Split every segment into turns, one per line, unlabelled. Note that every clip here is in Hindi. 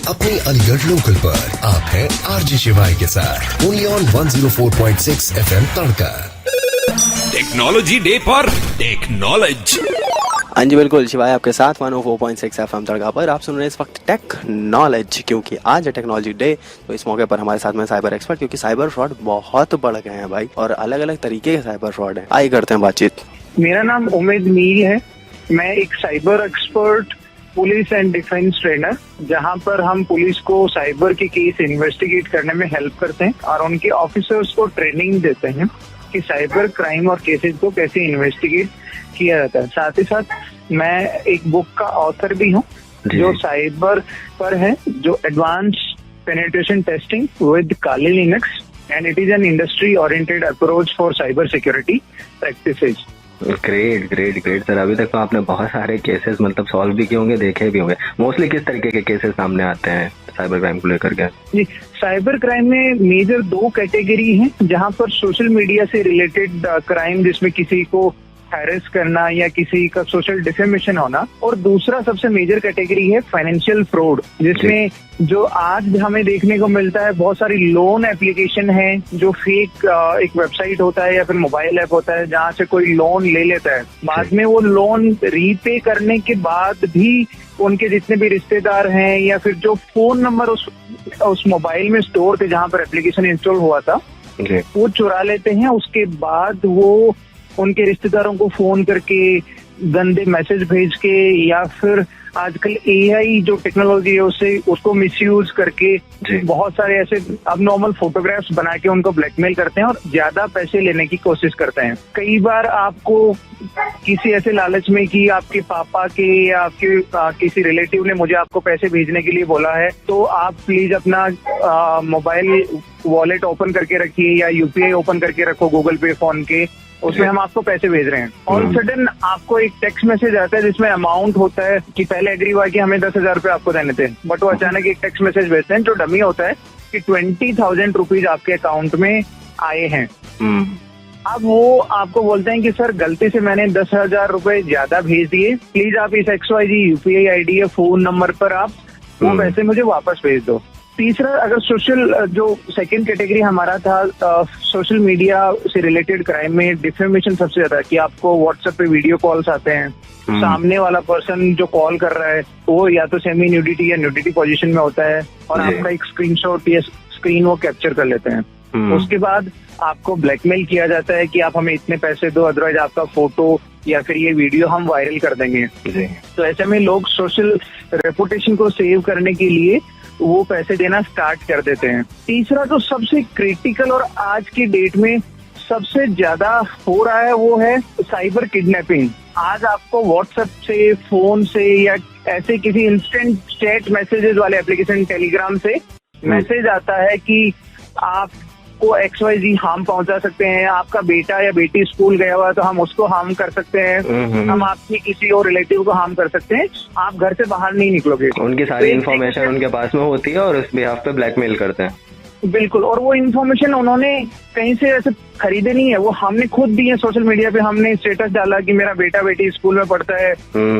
अपनी अलीगढ़ लोकल पर आप हैं आरजे शिवाई के साथ only on 104.6 FM tadka.
Technology day पर टेक नॉलेज।
हाँ जी बिल्कुल, शिवाय आपके साथ 104.6 FM तड़का पर आप सुन रहे हैं इस वक्त टेक नॉलेज, क्योंकि आज है टेक्नोलॉजी डे। तो इस मौके पर हमारे साथ में साइबर एक्सपर्ट, क्योंकि साइबर फ्रॉड बहुत बढ़ गए हैं भाई, और अलग अलग तरीके के साइबर फ्रॉड है। आइए करते हैं बातचीत।
मेरा नाम उमेद मील है। मैं एक cyber expert, police and defence trainer, जहां पर हम पुलिस को साइबर के केस इन्वेस्टिगेट करने में हेल्प करते हैं और उनके ऑफिसर्स को ट्रेनिंग देते हैं कि साइबर क्राइम और केसेस को कैसे इन्वेस्टिगेट किया जाता है। साथ ही साथ मैं एक बुक का ऑथर भी हूँ जो साइबर पर है, जो advance penetration testing with Kali Linux, and it is an industry oriented approach for cyber security practices.
Great great great sir. अभी तक तो आपने बहुत सारे केसेस मतलब सॉल्व भी किए होंगे, देखे भी होंगे। मोस्टली किस तरीके के केसेस सामने आते हैं साइबर क्राइम को लेकर के? जी,
साइबर क्राइम में मेजर दो कैटेगरी हैं, जहां पर सोशल मीडिया से रिलेटेड क्राइम, जिसमें किसी को हैरेस करना या किसी का सोशल डिफेमेशन होना, और दूसरा सबसे मेजर कैटेगरी है फाइनेंशियल फ्रॉड, जिसमें जो आज हमें देखने को मिलता है बहुत सारी लोन एप्लीकेशन है जो फेक एक वेबसाइट होता है या फिर मोबाइल ऐप होता है, जहां से कोई लोन ले लेता है। बाद में वो लोन रीपे करने के बाद भी उनके जितने भी रिश्तेदार हैं या फिर जो फोन नंबर उस मोबाइल में स्टोर थे जहां पर एप्लीकेशन इंस्टॉल हुआ था, वो चुरा लेते हैं। उसके बाद वो उनके रिश्तेदारों को फोन करके गंदे मैसेज भेज के या फिर आजकल एआई जो टेक्नोलॉजी है उसको मिसयूज करके बहुत सारे ऐसे अबनॉर्मल फोटोग्राफ्स बना के उनको ब्लैकमेल करते हैं और ज्यादा पैसे लेने की कोशिश करते हैं। कई बार आपको किसी ऐसे लालच में कि आपके पापा के या आपके किसी रिलेटिव ने मुझे आपको पैसे भेजने के लिए बोला है, तो आप प्लीज अपना मोबाइल वॉलेट ओपन करके रखिए या यूपीआई ओपन करके रखो गूगल पे, फोन के, उसमें हम आपको पैसे भेज रहे हैं। और सडन आपको एक टेक्स्ट मैसेज आता है जिसमें अमाउंट होता है कि पहले एग्री हुआ कि हमें 10,000 रुपए आपको देने थे, बट वो अचानक एक टेक्स्ट मैसेज भेजते हैं जो डमी होता है कि 20,000 रुपीज आपके अकाउंट में आए हैं। अब वो आपको बोलते हैं कि सर गलती से मैंने 10,000 रुपए ज्यादा भेज दिए, प्लीज आप इस XYZ यूपीआई आईडी या फोन नंबर पर आप वो पैसे मुझे वापस भेज दो। तीसरा, अगर सोशल जो सेकंड कैटेगरी हमारा था सोशल मीडिया से रिलेटेड क्राइम में डिफेमेशन सबसे ज्यादा, कि आपको व्हाट्सएप पे वीडियो कॉल्स आते हैं, सामने वाला पर्सन जो कॉल कर रहा है वो या तो सेमी न्यूडिटी या न्यूडिटी पोजीशन में होता है और आपका एक स्क्रीनशॉट या स्क्रीन वो कैप्चर कर लेते हैं। उसके बाद आपको ब्लैकमेल किया जाता है कि आप हमें इतने पैसे दो, अदरवाइज आपका फोटो या फिर ये वीडियो हम वायरल कर देंगे। तो ऐसे में लोग सोशल रेपुटेशन को सेव करने के लिए वो पैसे देना स्टार्ट कर देते हैं। तीसरा जो सबसे क्रिटिकल और आज की डेट में सबसे ज्यादा हो रहा है वो है साइबर किडनैपिंग। आज आपको व्हाट्सएप से, फोन से या ऐसे किसी इंस्टेंट चैट मैसेजेस वाले एप्लीकेशन टेलीग्राम से मैसेज आता है कि आपको XYZ हार्म पहुंचा सकते हैं, आपका बेटा या बेटी स्कूल गया हुआ है तो हम उसको हार्म कर सकते हैं, हम आपकी किसी और रिलेटिव को हार्म कर सकते हैं, आप घर से बाहर नहीं निकलोगे।
उनकी सारी इन्फॉर्मेशन उनके पास में होती है और उस बिहाफ पे ब्लैकमेल करते हैं।
बिल्कुल, और वो इन्फॉर्मेशन उन्होंने कहीं से ऐसे खरीदे नहीं है, वो हमने खुद दी है। सोशल मीडिया पे हमने स्टेटस डाला कि मेरा बेटा बेटी स्कूल में पढ़ता है,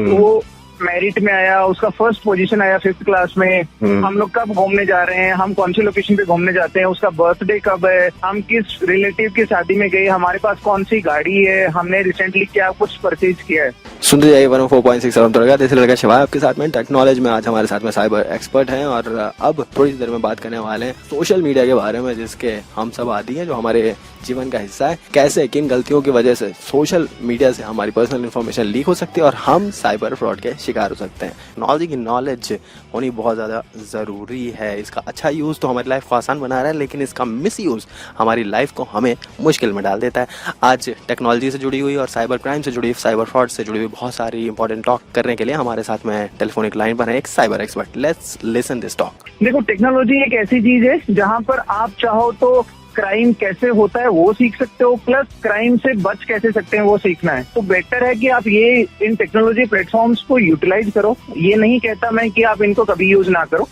वो मेरिट में आया, उसका फर्स्ट पोजीशन आया 5th क्लास में, हम लोग कब घूमने जा रहे हैं, हम कौन सी लोकेशन पे घूमने जाते हैं, उसका बर्थडे कब है, हम किस रिलेटिव की शादी में गए, हमारे पास कौन सी गाड़ी है, हमने रिसेंटली क्या कुछ परचेज किया है।
सुनते जाइए 104.6 FM तड़का। जैसे लड़का शिवाय आपके साथ में टेक्नोलॉजी में। आज हमारे साथ में साइबर एक्सपर्ट हैं और अब थोड़ी सी देर में बात करने वाले हैं सोशल मीडिया के बारे में, जिसके हम सब आदी हैं, जो हमारे जीवन का हिस्सा है। कैसे किन गलतियों की वजह से सोशल मीडिया से हमारी पर्सनल इन्फॉर्मेशन लीक हो सकती है और हम साइबर फ्रॉड के शिकार हो सकते हैं। टेक्नोलॉजी की नॉलेज होनी बहुत ज़्यादा ज़रूरी है। इसका अच्छा यूज़ तो हमारी लाइफ को आसान बना रहा है, लेकिन इसका मिस यूज़ हमारी लाइफ को हमें मुश्किल में डाल देता है। आज टेक्नोलॉजी से जुड़ी हुई और साइबर क्राइम से जुड़ी हुई, साइबर फ्रॉड से जुड़ी हुई बहुत सारी इंपॉर्टेंट टॉक करने के लिए हमारे साथ में टेलीफोनिक लाइन पर है एक cyber expert. Let's listen this talk.
देखो, टेक्नोलॉजी एक ऐसी चीज है जहां पर आप चाहो तो क्राइम कैसे होता है वो सीख सकते हो, प्लस क्राइम से बच कैसे सकते हैं वो सीखना है। तो बेटर है कि आप ये इन टेक्नोलॉजी प्लेटफॉर्म्स को यूटिलाइज करो। ये नहीं कहता मैं कि आप इनको कभी यूज ना करो,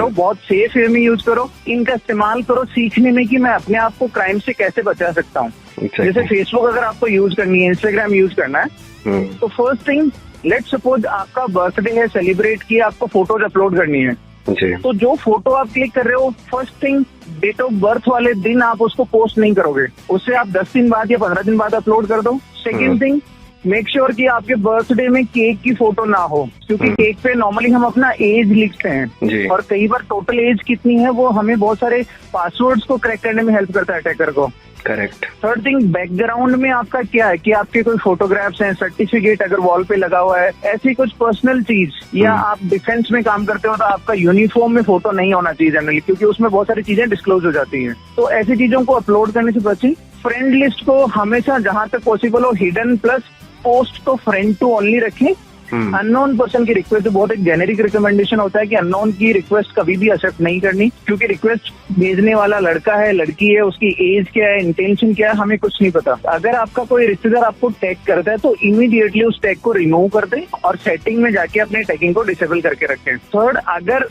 बहुत सेफ वे में यूज करो, इनका इस्तेमाल करो सीखने में कि मैं अपने आप को क्राइम से कैसे बचा सकता हूँ। जैसे फेसबुक अगर आपको यूज करनी है, इंस्टाग्राम यूज करना है, तो फर्स्ट थिंग, लेट्स सपोज आपका बर्थडे है, सेलिब्रेट किया, आपको फोटोज अपलोड करनी है,
जी।
तो जो फोटो आप क्लिक कर रहे हो, first thing date of birth वाले दिन आप उसको पोस्ट नहीं करोगे, उससे आप 10 दिन बाद या 15 दिन बाद अपलोड कर दो। सेकेंड थिंग, मेक श्योर कि आपके बर्थडे में केक की फोटो ना हो, क्योंकि केक पे नॉर्मली हम अपना एज लिखते हैं और कई बार टोटल एज कितनी है वो हमें बहुत सारे पासवर्ड्स को क्रैक करने में हेल्प करता है अटैकर को।
करेक्ट।
थर्ड थिंग, बैकग्राउंड में आपका क्या है कि आपके कोई फोटोग्राफ्स हैं, सर्टिफिकेट अगर वॉल पे लगा हुआ है, ऐसी कुछ पर्सनल चीज, या आप डिफेंस में काम करते हो तो आपका यूनिफॉर्म में फोटो नहीं होना चाहिए जनरली, क्योंकि उसमें बहुत सारी चीजें डिस्क्लोज हो जाती हैं। तो ऐसी चीजों को अपलोड करने से बचें। फ्रेंड लिस्ट को हमेशा जहां तक पॉसिबल हो हिडन, प्लस पोस्ट को फ्रेंड टू ओनली रखें। अननोन पर्सन की रिक्वेस्ट बहुत एक जेनेरिक रिकमेंडेशन होता है कि अननोन की रिक्वेस्ट कभी भी एक्सेप्ट नहीं करनी, क्योंकि रिक्वेस्ट भेजने वाला लड़का है, लड़की है, उसकी एज क्या है, इंटेंशन क्या है, हमें कुछ नहीं पता। अगर आपका कोई रिश्तेदार आपको टैग करता है तो इमीडिएटली उस टैग को रिमूव कर दें और सेटिंग में जाके अपने टैगिंग को डिसेबल करके रखें। थर्ड, अगर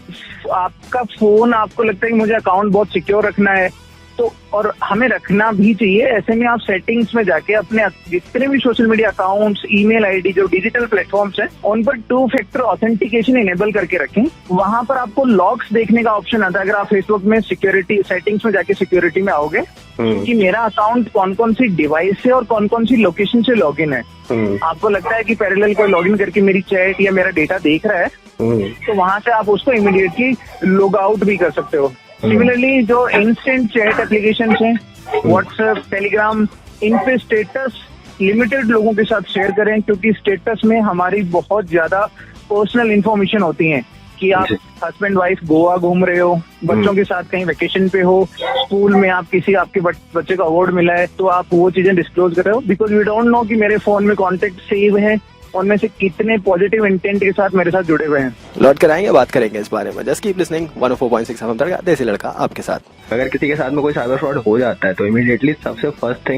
आपका फोन, आपको लगता है कि मुझे अकाउंट बहुत सिक्योर रखना है, तो और हमें रखना भी चाहिए, ऐसे में आप सेटिंग्स में जाके अपने जितने भी social media accounts, email ID, जो डिजिटल प्लेटफॉर्म्स हैं, उन पर 2 फैक्टर ऑथेंटिकेशन इनेबल करके रखें। वहां पर आपको लॉग्स देखने का ऑप्शन आता है अगर आप फेसबुक में सिक्योरिटी सेटिंग्स में जाके सिक्योरिटी में आओगे कि मेरा अकाउंट कौन कौन सी डिवाइस से और कौन कौन सी लोकेशन से लॉगिन है। आपको लगता है कि पैरेलल कोई लॉगिन करके मेरी चैट या मेरा डेटा देख रहा है, तो वहां से आप उसको इमीडिएटली लॉग आउट भी कर सकते हो। सिमिलरली जो इंस्टेंट चैट एप्लीकेशन हैं, व्हाट्सएप, टेलीग्राम, इन पे स्टेटस लिमिटेड लोगों के साथ शेयर करें, क्योंकि स्टेटस में हमारी बहुत ज्यादा पर्सनल इन्फॉर्मेशन होती है कि आप हस्बैंड वाइफ गोवा घूम रहे हो, बच्चों के साथ कहीं वेकेशन पे हो, स्कूल में आप किसी आपके बच्चे को अवार्ड मिला है, तो आप वो चीजें डिस्क्लोज कर रहे हो, बिकॉज वी डोंट नो कि मेरे फोन में कॉन्टेक्ट सेव है, उनमें से कितने पॉजिटिव इंटेंट के साथ मेरे साथ जुड़े हुए हैं।
लौट कर आएंगे, बात करेंगे इस बारे में। जस्ट कीप लिसनिंग 104.6 FM तड़का, देसी लड़का आपके साथ।
अगर किसी के साथ में कोई साइबर फ्रॉड हो जाता है तो इमीडिएटली सबसे फर्स्ट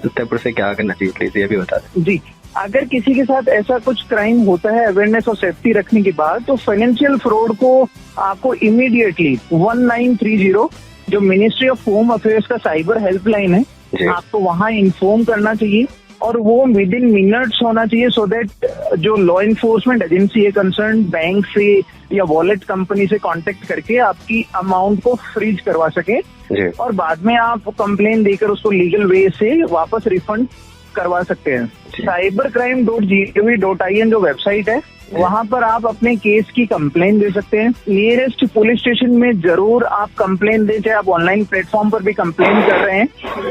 स्टेप से क्या करना चाहिए, प्लीज ये भी बता दें।
जी, अगर किसी के साथ ऐसा कुछ क्राइम होता है, अवेयरनेस और सेफ्टी रखने के बाद, तो फाइनेंशियल फ्रॉड को आपको इमीडिएटली 1930 जो मिनिस्ट्री ऑफ होम अफेयर्स का साइबर हेल्पलाइन है, आपको वहां इन्फॉर्म करना चाहिए और वो विद इन मिनट्स होना चाहिए, सो दैट जो लॉ इन्फोर्समेंट एजेंसी है कंसर्न बैंक से या वॉलेट कंपनी से कांटेक्ट करके आपकी अमाउंट को फ्रीज करवा सके और बाद में आप कंप्लेन देकर उसको लीगल वे से वापस रिफंड करवा सकते हैं। cybercrime.gov.in जो वेबसाइट है, वहाँ पर आप अपने केस की कंप्लेन दे सकते हैं। नियरेस्ट पुलिस स्टेशन में जरूर आप कंप्लेन दें, चाहे आप ऑनलाइन प्लेटफॉर्म पर भी कंप्लेन कर रहे हैं।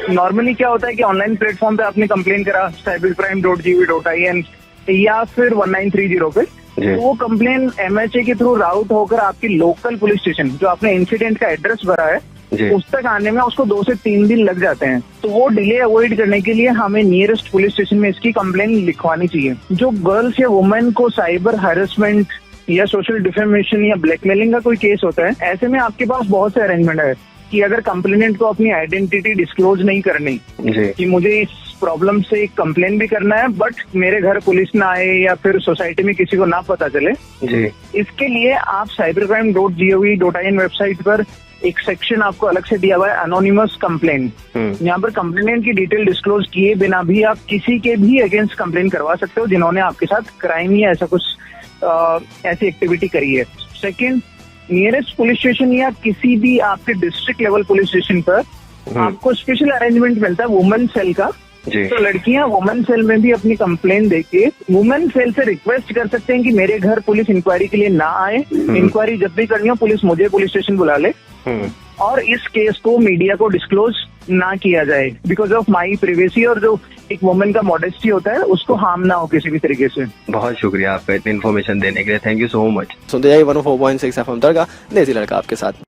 नॉर्मली क्या होता है कि ऑनलाइन प्लेटफॉर्म पे आपने कंप्लेन करा cybercrime.gov.in या फिर 1930 पे, तो वो कंप्लेन MHA के थ्रू राउट होकर आपकी लोकल पुलिस स्टेशन जो आपने इंसिडेंट का एड्रेस भरा है उस तक आने में उसको 2 से 3 दिन लग जाते हैं। तो वो डिले अवॉइड करने के लिए हमें नियरेस्ट पुलिस स्टेशन में इसकी कंप्लेन लिखवानी चाहिए। जो गर्ल्स या वुमेन को साइबर हैरेसमेंट या सोशल डिफेमेशन या ब्लैकमेलिंग का कोई केस होता है, ऐसे में आपके पास बहुत से अरेंजमेंट है कि अगर कंप्लेनेंट को अपनी आइडेंटिटी डिस्क्लोज नहीं करनी कि मुझे इस प्रॉब्लम से कंप्लेन भी करना है बट मेरे घर पुलिस ना आए या फिर सोसाइटी में किसी को ना पता चले, इसके लिए आप cybercrime.gov.in वेबसाइट पर एक सेक्शन आपको अलग से दिया हुआ है, अनोनिमस कंप्लेन। यहाँ पर कंप्लेनेंट की डिटेल डिस्क्लोज किए बिना भी आप किसी के भी अगेंस्ट कंप्लेन करवा सकते हो जिन्होंने आपके साथ क्राइम या ऐसा कुछ ऐसी एक्टिविटी करी है। सेकंड, नियरेस्ट पुलिस स्टेशन या किसी भी आपके डिस्ट्रिक्ट लेवल पुलिस स्टेशन पर आपको स्पेशल अरेंजमेंट मिलता है वुमेन सेल का। तो लड़कियां वुमेन सेल में भी अपनी कंप्लेन देके वुमेन सेल से रिक्वेस्ट कर सकते हैं कि मेरे घर पुलिस इंक्वायरी के लिए ना आए, इंक्वायरी जब भी करनी हो पुलिस मुझे पुलिस स्टेशन बुला ले और इस केस को मीडिया को डिस्क्लोज ना किया जाए बिकॉज ऑफ माई प्रिवेसी, और जो एक वुमेन का मॉडेस्टी होता है उसको हार्म ना हो किसी भी तरीके से।
बहुत शुक्रिया आपका इतनी इन्फॉर्मेशन देने के लिए, थैंक यू सो मच।
सुनते जाइए 104.6 FM तड़का, देसी लड़का आपके साथ।